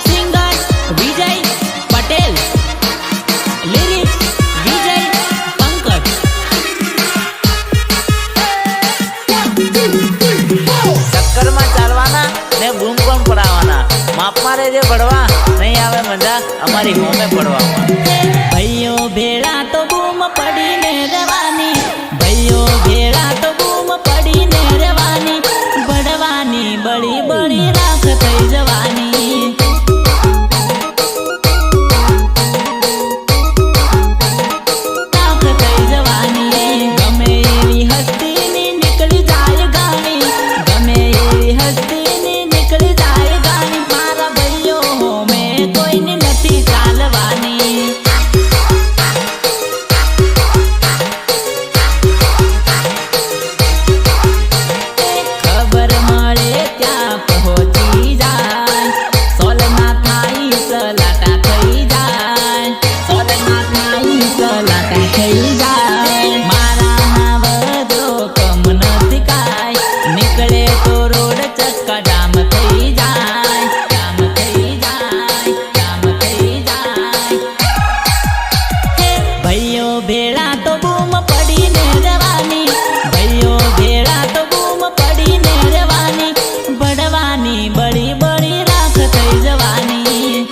Singer Vijay Patel, lyrics Vijay Pankaj. ચક્કરમાં ચાલવાના ને બૂમ પણ પડાવવાના, માપમાં રેજે પડવા, નહીં આવે મજા અમારી હોમે પડવામાં. ભાઈઓ ભેળા તો બૂમ પડીને રહેવાની, ભાઈઓ ભેળા તો બૂમ પડીને રહેવાની, બળવાની બળી બળી રાખ થઈ જવાની. રાખ થઈ જવાની. ગમે એવી હસ્તીની નીકળી જાય ગાણી, ગમે એવી હસ્તીની નીકળી જાય ગાણી. મારા ભાઈઓ હોમે કોઈની નથી ચાલવાની. ખબર મળે ત્યાં પહોંચી જાય, સોલના થાય સલાટા થઈ જાય, સોલના થાય સલાટા થઈ જાય. મારા ના વધો કમ નથી કાય, નીકળે તો રોડ ચક્કા જામ થઈ જાય, જામ થઈ જાય, જામ થઈ જાય. ભાઈઓ ભેળા તો બૂમ પડીને રહેવાની, ભાઈઓ ભેળા તો બૂમ પડીને રહેવાની, બળવાની બળી બળી રાખ થઈ જવાની.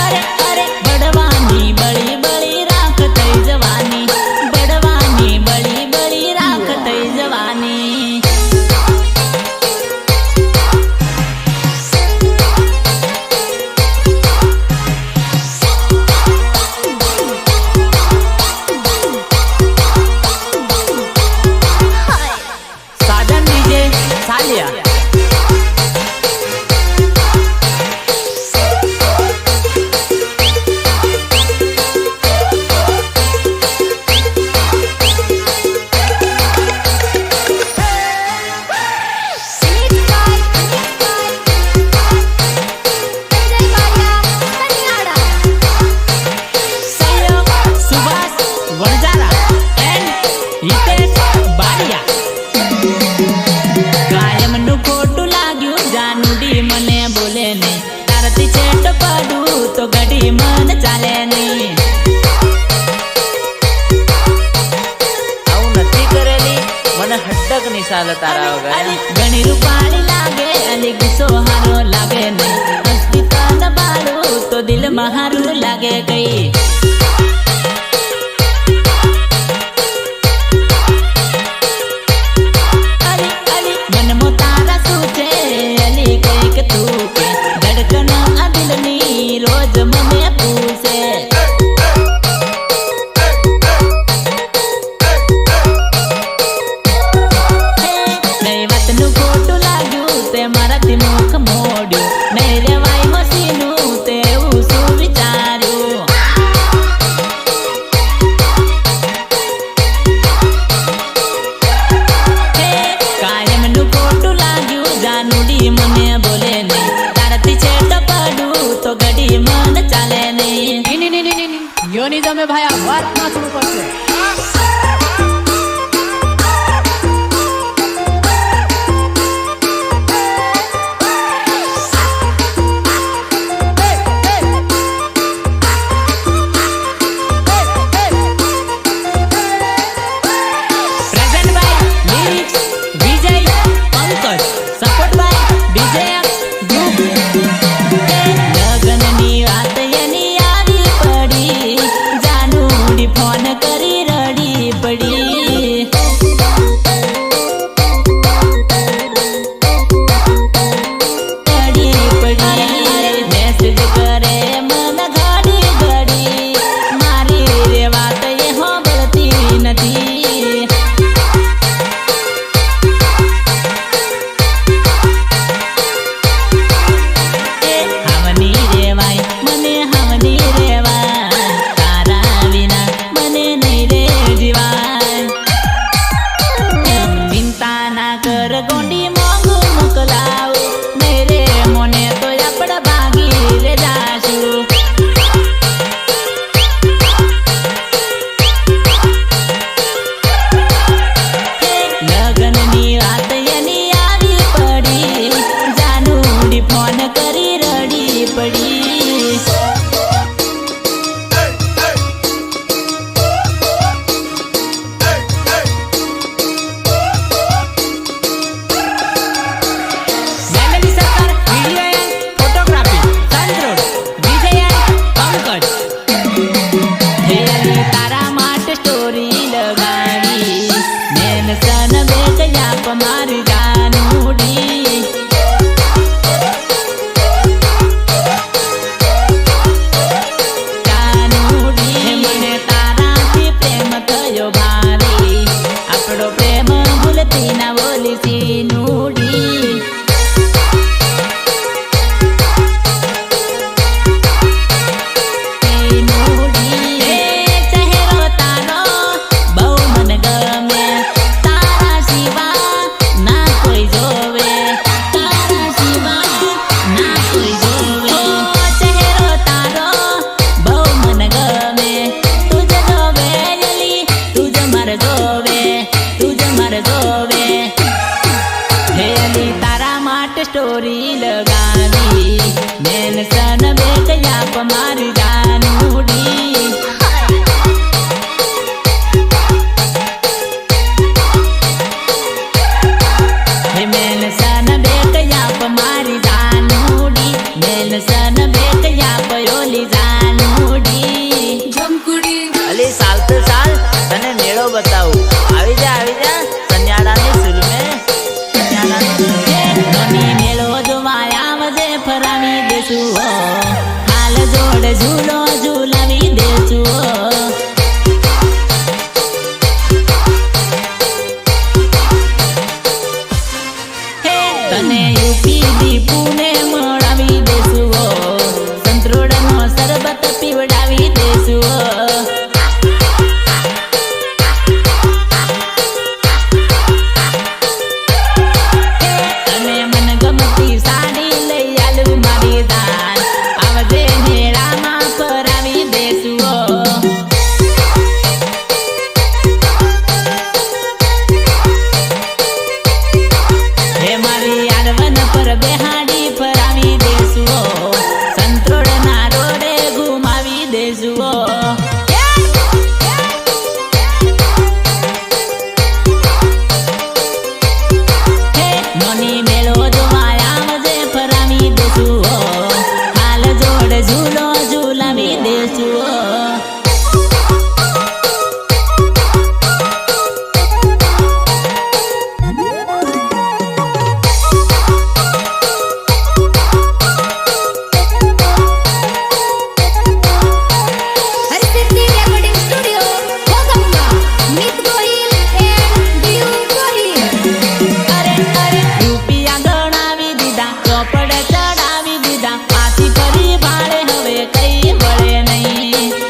અરે અરે બળવાની બળી બળી રાખ થઈ જવાની, બળવાની બળી બળી રાખ થઈ જવાની. સાજન ડીજે સાલિયા. સહયોગ સુભાષ વણજારા એન્ડ હિતેશ બારિયા. કાયમનું ખોટું લાગ્યું જાનુડી મને બોલે નહીં, તારથી છેટ પડું તો ઘડી મન ચાલે નહીં. આવું નથી કરેલી, મને હડક નિશાલ તારા વગર. ઘણી રૂપાળી લાગે અલી ગુસ્સો હારો લાગે નહીં, હસ્તી તન બાળું તો દિલમાં હારું લાગે ગઈ. અલી અલી મનમાં તારા શું છે અલી કઈક તું કે, ધડકન આ દિલની રોજ મને પૂછે. નહીં વાતનું ખોટું લાગ્યું તે મારાથી મુખ મોડ્યું, નહીં રેવાય મસીનું તે એવું શું વિચાર્યું. કાયમનું ખોટું લાગ્યું જાનુડી મને બોલે નહીં, તારાથી છેટ પડું તો ઘડી મન ચાલે નહીં. યોની તમે ભાઈ આ વાત ના શરૂ કરશે. Present by lyrics Vijay Pankaj, support by DJ group. લગ્નની વાત એની આવી પડી, જાનુડી ફોન દેશું હરસિદ્ધિ રેકોર્ડિંગ સ્ટુડિયો કોગંબા મિત ગોહિલ એન્ડ દીવ ગોહિલ અરે અરે રૂપિયા ગણાવી દીધા ચોપડ ચડાવી દીધા પાછી ફરી ભાડે હવે કઈ વળે નહીં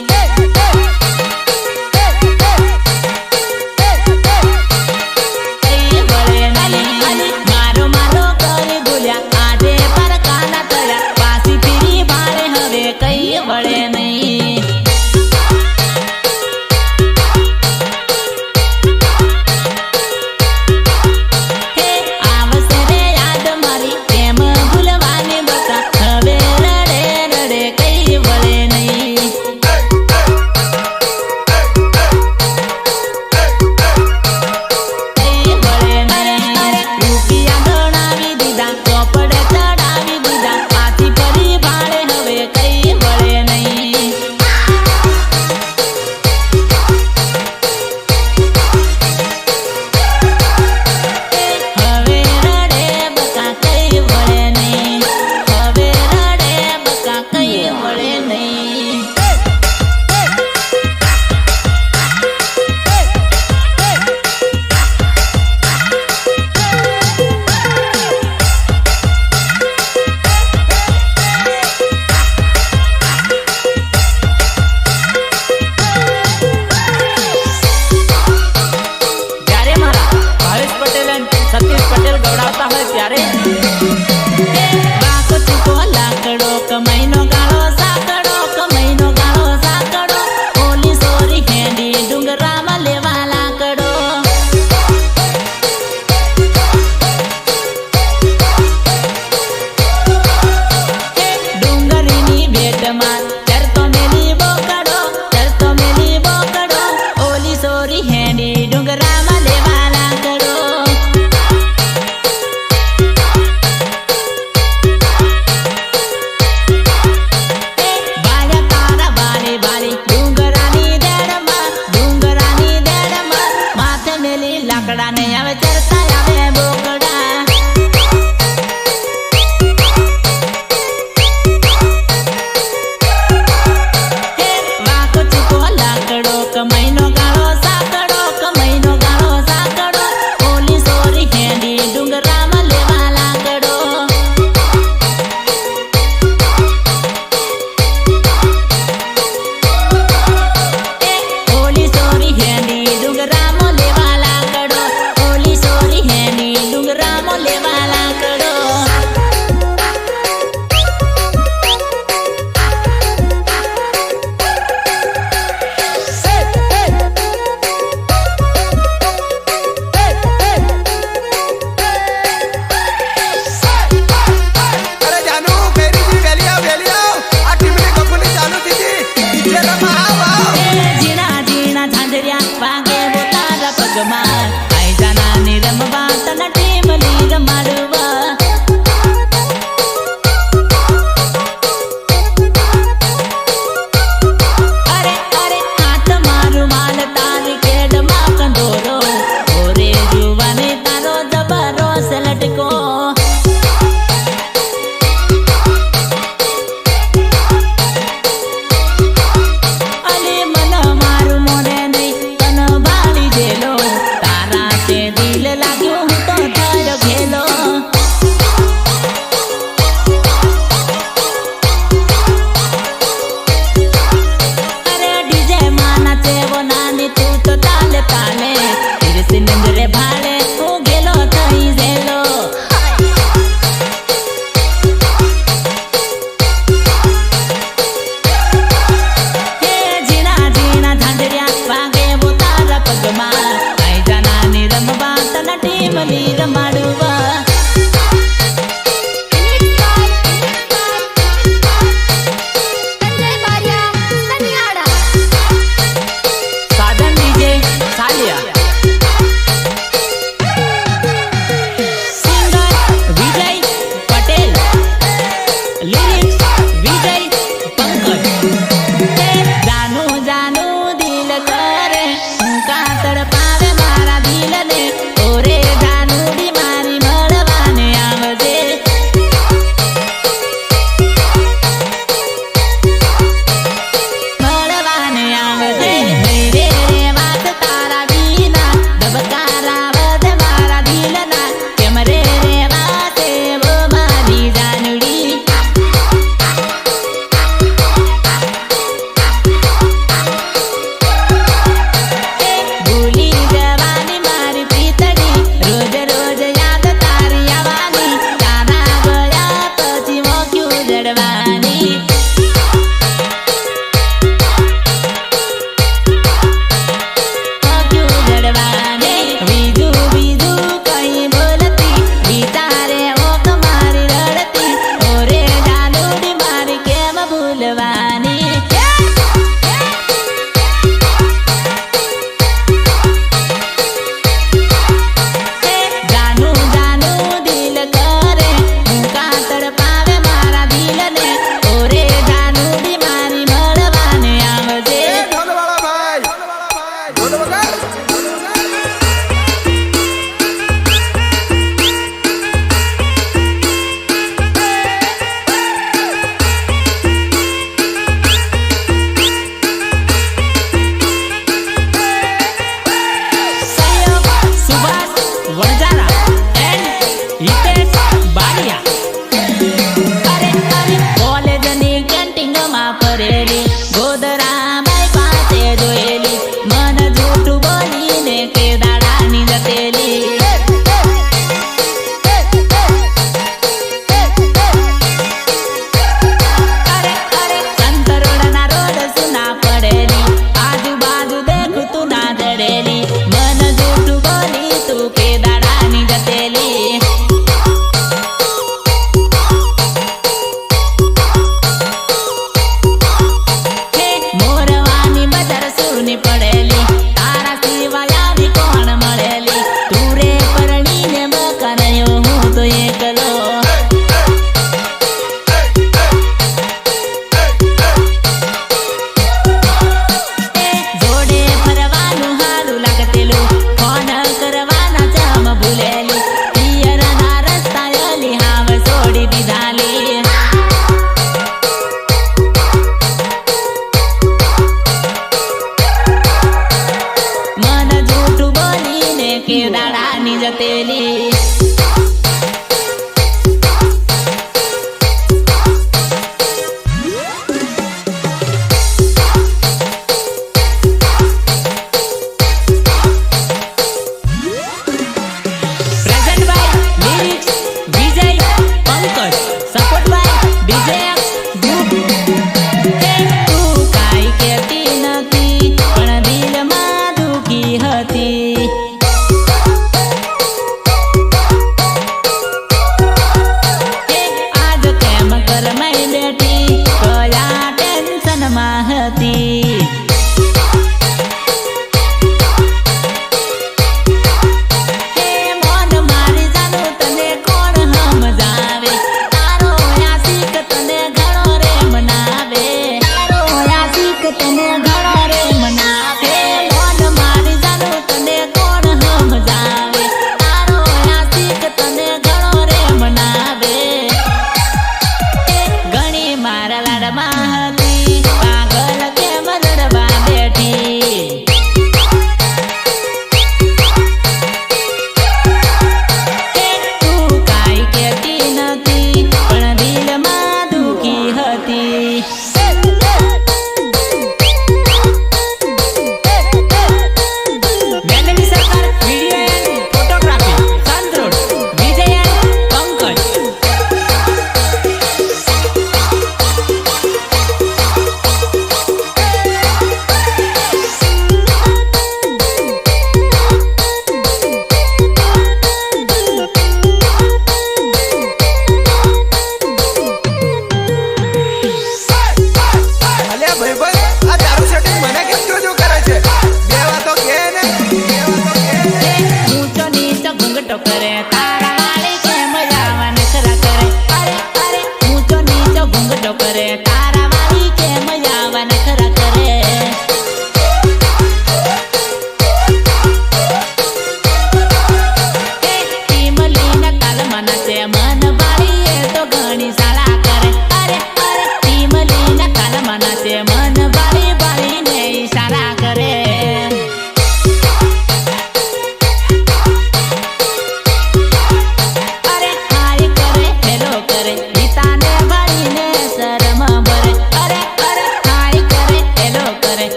આશિક તને ઘણો રે મનાવે મોન મારી જાનું તને કોણ સમજાવે તારો આશિક તને ઘણો રે મનાવે ઘણી મારા લાડમાં હતી પાગલ કેમ રડવા બેઠી તું કાંઈ કહેતી નથી પણ દિલમાં દુખી હતી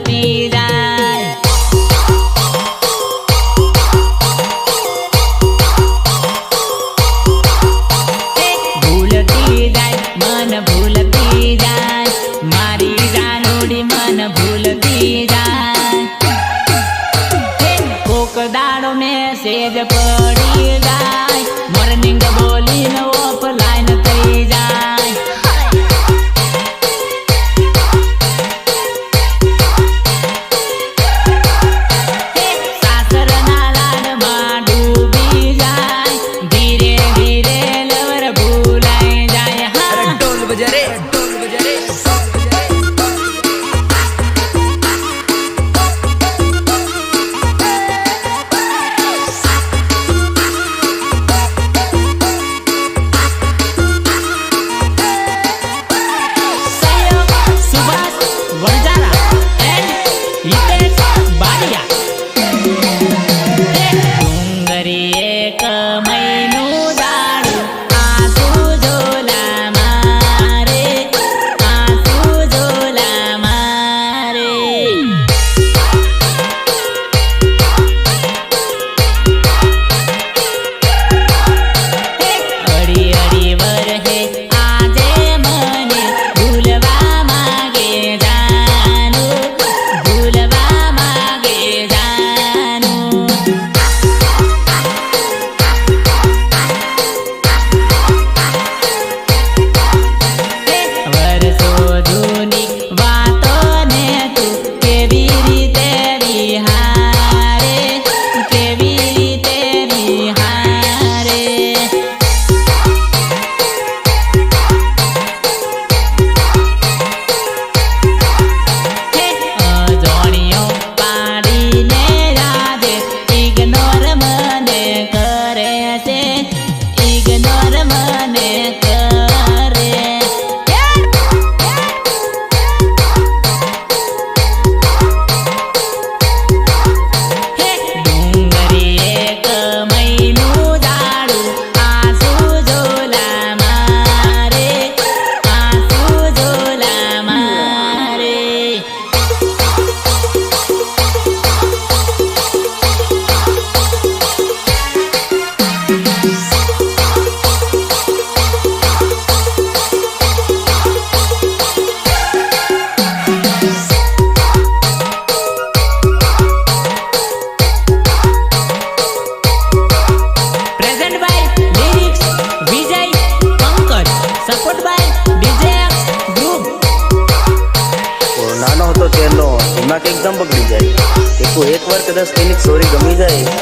ભૂલતી જાય ભૂલતી જાય મન ભૂલતી જાય મારી જાનુડી મન ભૂલતી જાય કોક દાડો મેસેજ પડી જાય મોર્નિંગ બોલીને ઓફલાઈન થઈ જાય સાસરના લાડમાં ડૂબી જાય ધીરે ધીરે લવર ભૂલાઈ જાય હા ઢોલ બજા રે ઢોલ બજા રે સહયોગ સુભાષ વણજારા એન્ડ હિતેશ બારિયા ડુંગરી એક મહિનું દાડું આંસુ ઝોલા મારે આંસુ ઝોલા મારે અડી અડી વરહે આજે મને ભૂલવા માગે જાનું ભૂલવા માગે જાનું વર્ષો જૂની વાતોને તું કેવી રીતે વિહારે કેવી રીતે વિહારે અજાણ્યો પાડીને યાદે ઇગ્નોર મને કરે છે ઇગ્નોર મને કરે ડુંગરી એક મહિનું દાડું આંસુ ઝોલા મારે આંસુ ઝોલા મારે present by lyrics Vijay Pankaj support by DJ group નાનો હતો ત્યારનો દિમાગ એકદમ બગડી જાય એક વાર કદાચ તેની સ્ટોરી ગમી જાય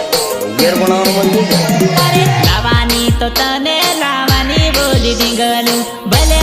યર બનાવવાનું મન થઈ જાય અરે લાવાની તો તને લાવાની બોલી દીગલું ભલે